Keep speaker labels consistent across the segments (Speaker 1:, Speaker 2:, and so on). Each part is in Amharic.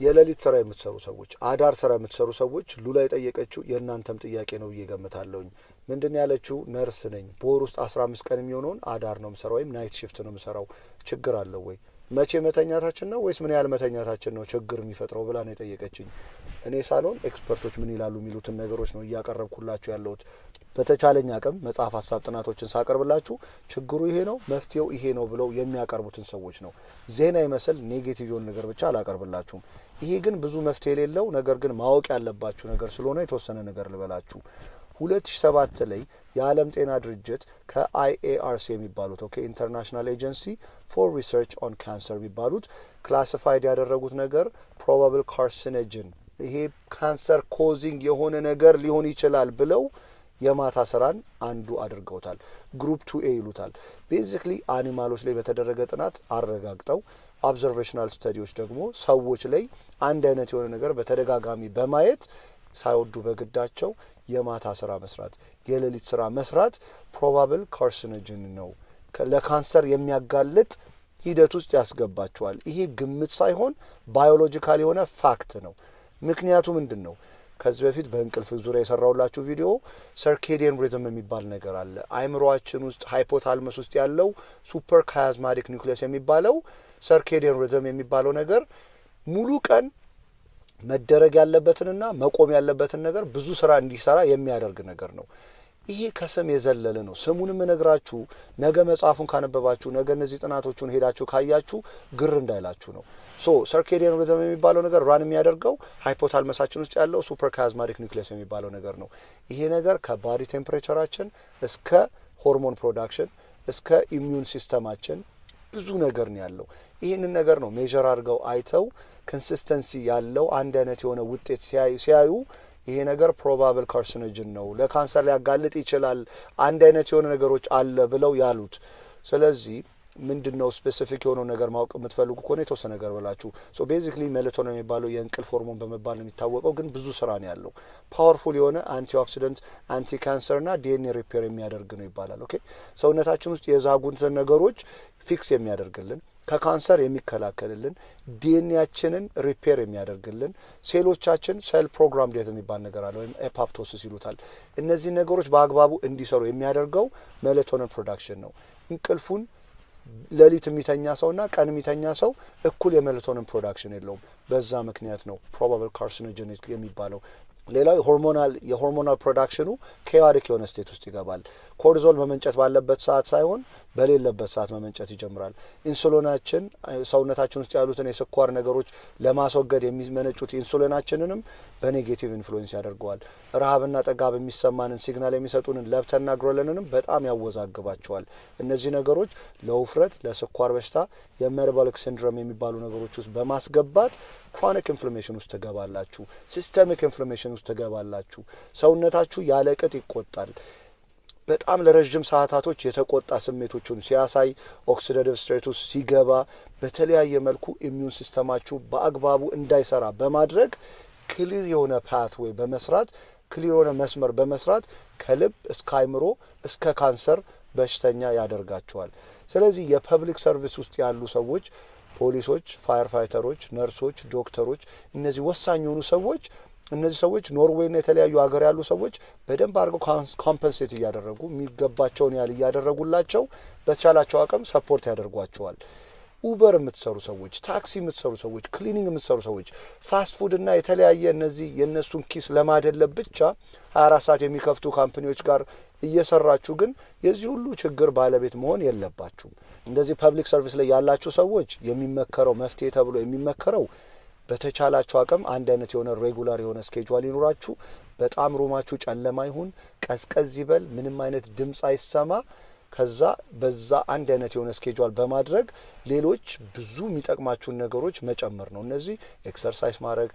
Speaker 1: የሌሊት ስራ የምትሰሩ ሰዎች አዳር ስራ የምትሰሩ ሰዎች ሉላ የጠየቀችው የእናንተም ጥያቄ ነው ብዬ ገምታለሁኝ። ምንድን ያለችው ነርስ ነኝ በወር ውስጥ 15 ቀን የሚሆነውን አዳር ነው የምሰራው ወይም ናይት ሺፍት ነው የምሰራው ችግር አለው ወይ? መቼ መተኛታችን ነው ወይስ ምን ያህል መተኛታችን ነው ችግር የሚፈጥረው ብላ ነው የጠየቀችኝ። እኔ ሳልሆን ኤክስፐርቶች ምን ይላሉ የሚሉትን ነገሮች ነው እያቀረብኩላችሁ ያለሁት። በተቻለኝ አቅም መጽሐፍ ሀሳብ ጥናቶችን ሳቀርብላችሁ ችግሩ ይሄ ነው መፍትሄው ይሄ ነው ብለው የሚያቀርቡትን ሰዎች ነው። ዜና ይመስል ኔጌቲቭ የሆነ ነገር ብቻ አላቀርብላችሁም። ይሄ ግን ብዙ መፍትሄ የሌለው ነገር ግን ማወቅ ያለባችሁ ነገር ስለሆነ የተወሰነ ነገር ልበላችሁ። 2007 ላይ የዓለም ጤና ድርጅት ከአይኤአርሲ የሚባሉት ኢንተርናሽናል ኤጀንሲ ፎር ሪሰርች ኦን ካንሰር የሚባሉት ክላሲፋይድ ያደረጉት ነገር ፕሮባብል ካርሲኖጅን ይሄ ካንሰር ኮዚንግ የሆነ ነገር ሊሆን ይችላል ብለው የማታ ስራን አንዱ አድርገውታል። ግሩፕ 2A ይሉታል። ቤዚክሊ አኒማሎች ላይ በተደረገ ጥናት አረጋግጠው ኦብዘርቬሽናል ስተዲዎች ደግሞ ሰዎች ላይ አንድ አይነት የሆነ ነገር በተደጋጋሚ በማየት ሳይወዱ በግዳቸው የማታ ስራ መስራት የሌሊት ስራ መስራት ፕሮባብል ካርሲኖጅን ነው ለካንሰር የሚያጋልጥ ሂደት ውስጥ ያስገባቸዋል። ይሄ ግምት ሳይሆን ባዮሎጂካል የሆነ ፋክት ነው። ምክንያቱ ምንድነው? ከዚህ በፊት በእንቅልፍ ዙሪያ የሰራውላችሁ ቪዲዮ ሰርኬዲየን ሪትም የሚባል ነገር አለ። አይምሮአችን ውስጥ ሃይፖታልመስ ውስጥ ያለው ሱፐር ካያዝማቲክ ኒውክሊየስ የሚባለው ሰርኬዲየን ሪትም የሚባለው ነገር ሙሉ ቀን መደረግ ያለበትንና መቆም ያለበትን ነገር ብዙ ስራ እንዲሰራ የሚያደርግ ነገር ነው። ይሄ ከስም የዘለለ ነው። ስሙንም ነግራችሁ ነገ መጽሐፉን ካነበባችሁ ነገ እነዚህ ጥናቶቹን ሄዳችሁ ካያችሁ ግር እንዳይላችሁ ነው። ሰርኬዲየን ሪትም የሚባለው ነገር ራን የሚያደርገው ሃይፖታልመሳችን ውስጥ ያለው ሱፐር ካያዝማቲክ ኒውክሊየስ የሚባለው ነገር ነው። ይሄ ነገር ከባዲ ቴምፕሬቸራችን እስከ ሆርሞን ፕሮዳክሽን እስከ ኢሚዩን ሲስተማችን ብዙ ነገር ነው ያለው። ይሄንን ነገር ነው ሜጀር አድርገው አይተው ኮንሲስተንሲ ያለው አንድ አይነት የሆነ ውጤት ሲያዩ ይሄ ነገር ፕሮባብል ካርሲኖጅን ነው ለካንሰር ሊያጋልጥ ይችላል አንድ አይነት የሆነ ነገሮች አለ ብለው ያሉት። ስለዚህ ምንድነው ስፔሲፊክ የሆነ ነገር ማወቅ የምትፈልጉ ከሆነ የተወሰነ ነገር ብላችሁ ቤዚክሊ ሜላቶኒን የሚባለው የእንቅልፍ ሆርሞን በመባል ነው የሚታወቀው፣ ግን ብዙ ስራ ነው ያለው። ፓወርፉል የሆነ አንቲኦክሲደንት አንቲ ካንሰርና ዲኤንኤ ሪፔር የሚያደርግ ነው ይባላል። ሰውነታችን ውስጥ የዛጉትን ነገሮች ፊክስ የሚያደርግልን ከካንሰር የሚከላከልልን ዲኤንኤያችንን ሪፔር የሚያደርግልን ሴሎቻችን ሴል ፕሮግራም ዴት የሚባል ነገር አለ ወይም ኤፓፕቶሲስ ይሉታል። እነዚህ ነገሮች በአግባቡ እንዲሰሩ የሚያደርገው ሜላቶኒን ፕሮዳክሽን ነው። እንቅልፉን ሌሊት የሚተኛ ሰውና ቀን የሚተኛ ሰው እኩል የሜላቶኒን ፕሮዳክሽን የለውም። በዛ ምክንያት ነው ፕሮባብል ካርሲኖጀኒክ የሚባለው። ሌላው የሆርሞናል ፕሮዳክሽኑ ኬዮቲክ የሆነ ስቴት ውስጥ ይገባል። ኮርቲዞል መመንጨት ባለበት ሰዓት ሳይሆን በሌለበት ሰዓት መመንጨት ይጀምራል። ኢንሱሊናችን ሰውነታችን ውስጥ ያሉትን የስኳር ነገሮች ለማስወገድ የሚመነጩት ኢንሱሊናችንንም በኔጌቲቭ ኢንፍሉዌንስ ያደርገዋል። ረሃብና ጠጋብ የሚሰማንን ሲግናል የሚሰጡንን ለብተና ግሮለንንም በጣም ያወዛግባቸዋል። እነዚህ ነገሮች ለውፍረት፣ ለስኳር በሽታ፣ የሜታቦሊክ ሲንድሮም የሚባሉ ነገሮች ውስጥ በማስገባት ክሮኒክ ኢንፍላሜሽን ውስጥ ተገባላችሁ፣ ሲስተሚክ ኢንፍላሜሽን ውስጥ ተገባላችሁ። ሰውነታችሁ ያለቅጥ ይቆጣል። በጣም ለረጅም ሰዓታቶች የተቆጣ ስሜቶችን ሲያሳይ ኦክሲዳቲቭ ስትሬስ ውስጥ ሲገባ በተለያየ መልኩ ኢሚዩን ሲስተማችሁ በአግባቡ እንዳይሰራ በማድረግ ክሊር የሆነ ፓትዌይ በመስራት ክሊር የሆነ መስመር በመስራት ከልብ እስከ አይምሮ እስከ ካንሰር በሽተኛ ያደርጋቸዋል። ስለዚህ የፐብሊክ ሰርቪስ ውስጥ ያሉ ሰዎች ፖሊሶች፣ ፋየር ፋይተሮች፣ ነርሶች፣ ዶክተሮች እነዚህ ወሳኝ የሆኑ ሰዎች እነዚህ ሰዎች ኖርዌይና የተለያዩ ሀገር ያሉ ሰዎች በደንብ አድርገው ኮምፐንሴት እያደረጉ የሚገባቸውን ያህል እያደረጉላቸው በተቻላቸው አቅም ሰፖርት ያደርጓቸዋል። ኡበር የምትሰሩ ሰዎች፣ ታክሲ የምትሰሩ ሰዎች፣ ክሊኒንግ የምትሰሩ ሰዎች፣ ፋስት ፉድ እና የተለያየ እነዚህ የነሱን ኪስ ለማደለብ ብቻ 24 ሰዓት የሚከፍቱ ካምፓኒዎች ጋር እየሰራችሁ ግን የዚህ ሁሉ ችግር ባለቤት መሆን የለባችሁም። እንደዚህ ፐብሊክ ሰርቪስ ላይ ያላችሁ ሰዎች የሚመከረው መፍትሄ ተብሎ የሚመከረው በተቻላችሁ አቅም አንድ አይነት የሆነ ሬጉላር የሆነ ስኬጁል ይኑራችሁ። በጣም ሩማችሁ ጨለማ ይሁን፣ ቀዝቀዝ ይበል፣ ምንም አይነት ድምጽ አይሰማ። ከዛ በዛ አንድ አይነት የሆነ ስኬጁል በማድረግ ሌሎች ብዙ የሚጠቅማችሁን ነገሮች መጨመር ነው። እነዚህ ኤክሰርሳይዝ ማድረግ፣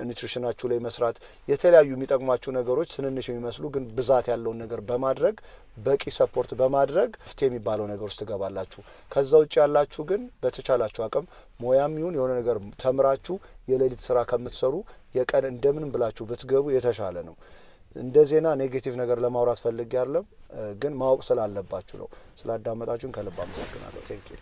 Speaker 1: ኒውትሪሽናችሁ ላይ መስራት፣ የተለያዩ የሚጠቅማችሁ ነገሮች ትንንሽ የሚመስሉ ግን ብዛት ያለውን ነገር በማድረግ በቂ ሰፖርት በማድረግ ፍቴ የሚባለው ነገር ውስጥ ትገባላችሁ። ከዛ ውጭ ያላችሁ ግን በተቻላችሁ አቅም ሞያም ይሁን የሆነ ነገር ተምራችሁ የሌሊት ስራ ከምትሰሩ የቀን እንደምንም ብላችሁ ብትገቡ የተሻለ ነው። እንደ ዜና ኔጌቲቭ ነገር ለማውራት ፈልጌ አይደለም፣ ግን ማወቅ ስላለባችሁ ነው። ስላዳመጣችሁን ከልብ አመሰግናለሁ። ቴንክ ዩ